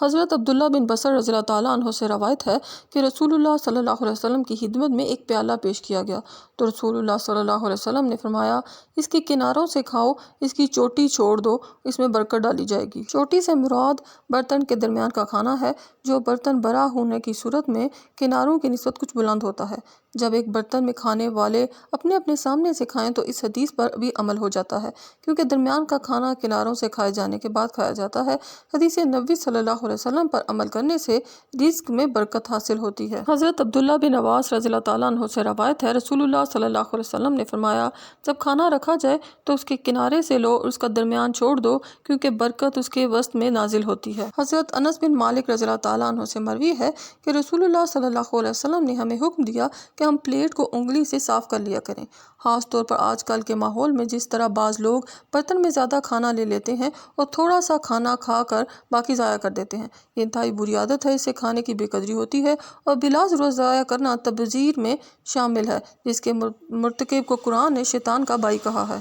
حضرت عبداللہ بن بصر رضی اللہ تعالیٰ عنہ سے روایت ہے کہ رسول اللہ صلی اللہ علیہ وسلم کی خدمت میں ایک پیالہ پیش کیا گیا تو رسول اللہ صلی اللہ علیہ وسلم نے فرمایا، اس کے کناروں سے کھاؤ، اس کی چوٹی چھوڑ دو، اس میں برکت ڈالی جائے گی۔ چوٹی سے مراد برتن کے درمیان کا کھانا ہے، جو برتن بڑا ہونے کی صورت میں کناروں کی نسبت کچھ بلند ہوتا ہے۔ جب ایک برتن میں کھانے والے اپنے اپنے سامنے سے کھائیں تو اس حدیث پر بھی عمل ہو جاتا ہے، کیونکہ درمیان کا کھانا کناروں سے کھائے جانے کے بعد کھایا جاتا ہے۔ حدیث نبوی صلی اللہ علیہ وسلم پر عمل کرنے سے رزق میں برکت حاصل ہوتی ہے۔ حضرت عبداللہ بن عباس رضی اللہ تعالیٰ عنہ سے روایت ہے، رسول اللہ صلی اللہ علیہ وسلم نے فرمایا، جب کھانا رکھا جائے تو اس کے کنارے سے لو اور اس کا درمیان چھوڑ دو، کیونکہ برکت اس کے وسط میں نازل ہوتی ہے۔ حضرت انس بن مالک رضی اللہ تعالیٰ عنہ سے مروی ہے کہ رسول اللہ صلی اللہ علیہ وسلم نے ہمیں حکم دیا کہ ہم پلیٹ کو انگلی سے صاف کر لیا کریں۔ خاص طور پر آج کل کے ماحول میں جس طرح بعض لوگ برتن میں زیادہ کھانا لے لیتے ہیں اور تھوڑا سا کھانا کھا کر باقی ضائع کر دیتے ہیں، یہ انتہائی بری عادت ہے۔ اس سے کھانے کی بے قدری ہوتی ہے اور بلا ضرورت ضائع کرنا تبذیر میں شامل ہے، جس کے مرتکب کو قرآن نے شیطان کا بھائی کہا ہے۔